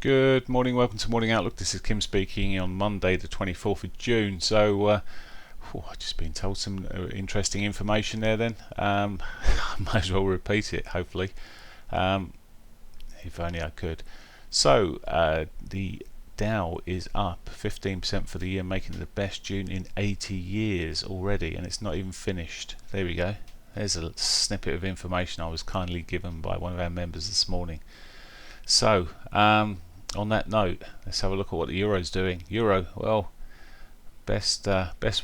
Good morning, welcome to Morning Outlook. This is Kim speaking on Monday the 24th of June. So I've just been told some interesting information there then. I might as well repeat it, hopefully, if only I could. So the Dow is up 15% for the year, making it the best June in 80 years already, and it's not even finished. There we go. There's a snippet of information I was kindly given by one of our members this morning. So on that note, let's have a look at what the Euro's doing. Euro, well, best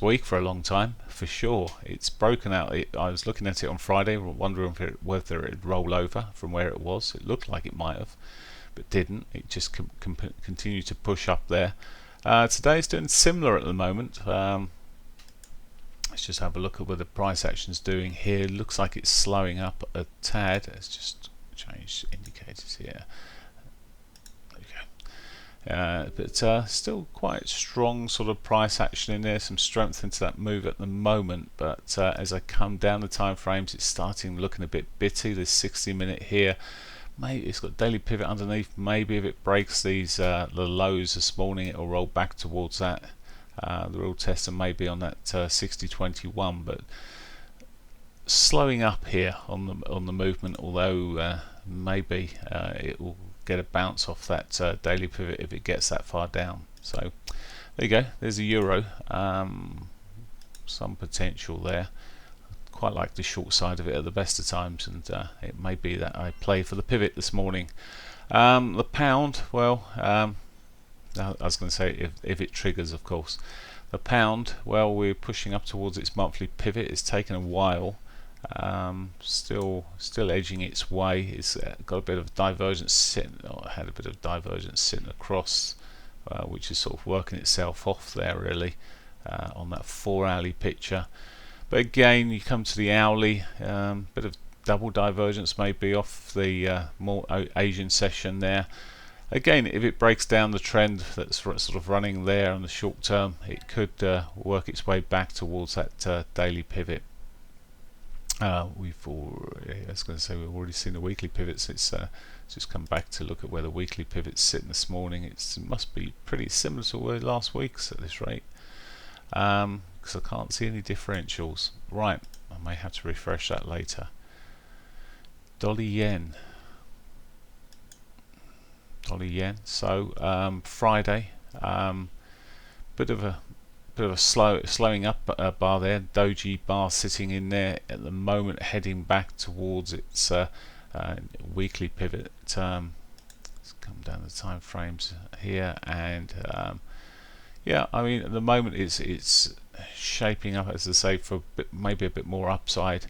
week for a long time for sure. It's broken out. I was looking at it on Friday, wondering whether it'd roll over from where it was. It looked like it might have, but didn't. It just continued to push up there. Today it's doing similar at the moment. Let's just have a look at what the price action's doing here. Looks like it's slowing up a tad. Let's just change indicators here. But still quite strong sort of price action in there, some strength into that move at the moment, but as I come down the time frames, it's starting looking a bit bitty. There's 60-minute here, maybe it's got daily pivot underneath. Maybe if it breaks these the lows this morning, it'll roll back towards that. The real tester may be on that 60.21, but slowing up here on the movement, although maybe it will get a bounce off that daily pivot if it gets that far down. So there you go, there's a Euro. Some potential there. Quite like the short side of it at the best of times, and it may be that I play for the pivot this morning. The pound, well, I was going to say if it triggers, of course. The pound, well, we're pushing up towards its monthly pivot. It's taken a while. Still edging its way. It's got a bit of divergence sitting, had a bit of divergence sitting across, which is sort of working itself off there really on that 4-hourly picture. But again, you come to the hourly, bit of double divergence maybe off the more Asian session there. Again, if it breaks down the trend that's sort of running there on the short term, it could work its way back towards that daily pivot. We've already seen the weekly pivots. It's just come back to look at where the weekly pivot's sitting this morning. It must be pretty similar to where last week's at this rate, because I can't see any differentials. Right, I may have to refresh that later. Dollar yen. So Friday, bit of a slowing up bar there. Doji bar sitting in there at the moment, heading back towards its weekly pivot. Let's come down the time frames here, and yeah, I mean at the moment it's shaping up, as I say, for maybe a bit more upside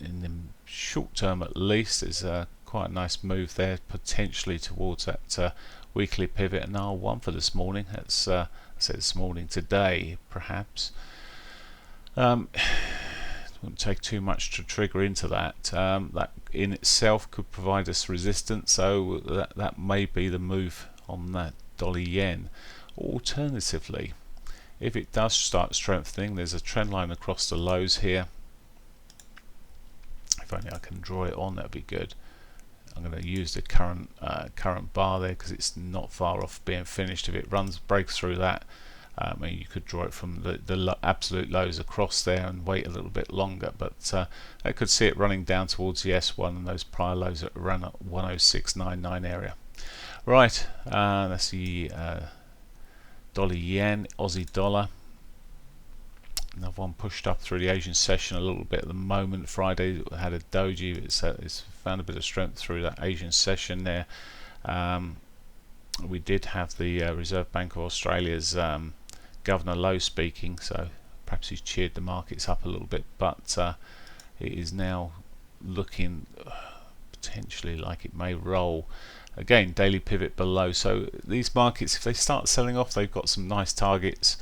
in the short term at least. There's quite a nice move there potentially towards that weekly pivot, and R1 for this morning. That's I said this morning, today perhaps. It wouldn't take too much to trigger into that. That in itself could provide us resistance, so that may be the move on that dollar yen. Alternatively, if it does start strengthening, there's a trend line across the lows here. If only I can draw it on, that'd be good. I'm going to use the current bar there because it's not far off being finished. If it breaks through that, I mean, you could draw it from the absolute lows across there and wait a little bit longer, but I could see it running down towards the S1 and those prior lows that ran at 106.99 area. Right, that's the dollar yen, Aussie dollar. Another one pushed up through the Asian session a little bit at the moment. Friday had a doji. It's found a bit of strength through that Asian session there. We did have the Reserve Bank of Australia's Governor Lowe speaking, so perhaps he's cheered the markets up a little bit, but it is now looking potentially like it may roll. Again, daily pivot below. So these markets, if they start selling off, they've got some nice targets.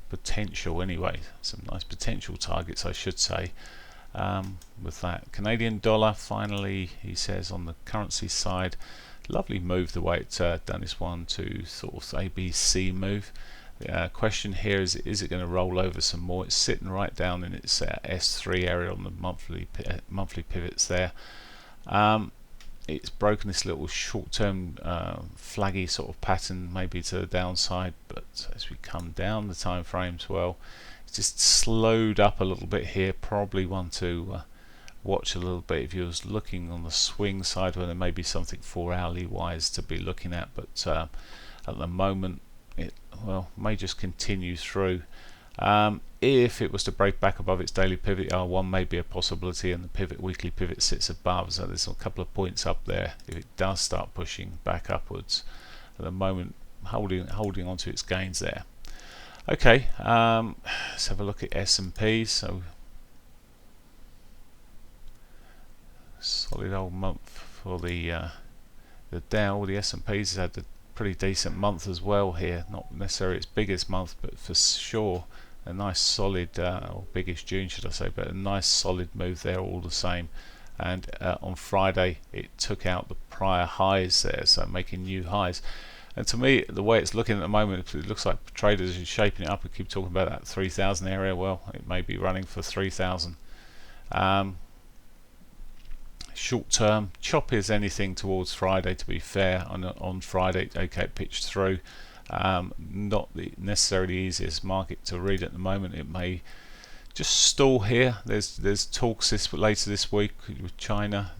Potential anyway, some nice potential targets I should say, with that. Canadian dollar, finally, he says on the currency side, lovely move the way it's done this one to sort of ABC move. question here is it going to roll over some more? It's sitting right down in its S3 area on the monthly pivots there. It's broken this little short-term flaggy sort of pattern, maybe to the downside, but as we come down the time frames, well, it's just slowed up a little bit here. Probably one to watch a little bit if you're looking on the swing side, where there may be something 4-hourly wise to be looking at, but at the moment it may just continue through. If it was to break back above its daily pivot, R1 may be a possibility, and the weekly pivot sits above, so there's a couple of points up there if it does start pushing back upwards. At the moment, holding on to its gains there. Okay, let's have a look at S&P. So solid old month for the Dow. The S&P's had a pretty decent month as well here, not necessarily its biggest month, but for sure a nice solid, or biggest June should I say, but a nice solid move there all the same. And on Friday it took out the prior highs there, so making new highs. And to me, the way it's looking at the moment, it looks like traders are shaping it up. We keep talking about that 3,000 area. Well, it may be running for 3,000. Short term, choppy as anything towards Friday, to be fair. On Friday, okay, it pitched through. Not the necessarily easiest market to read at the moment. It may just stall here. There's talks later this week with China,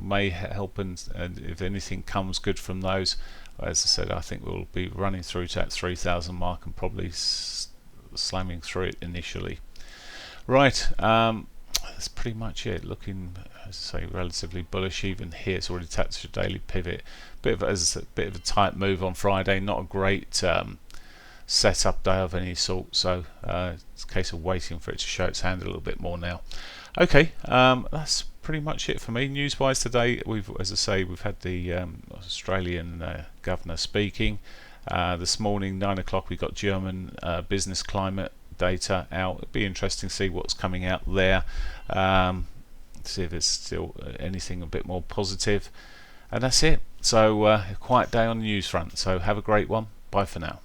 may help, and if anything comes good from those, as I said, I think we'll be running through to that 3,000 mark and probably slamming through it initially. Right, that's pretty much it. Looking, as I say, relatively bullish. Even here, it's already tapped a daily pivot. Bit of a tight move on Friday. Not a great setup day of any sort. So it's a case of waiting for it to show its hand a little bit more now. Okay, that's pretty much it for me. News-wise today, as I say, we've had the Australian governor speaking. This morning, 9 o'clock, we got German business climate data out. It'd be interesting to see what's coming out there. See if there's still anything a bit more positive. And that's it. So a quiet day on the news front. So have a great one. Bye for now.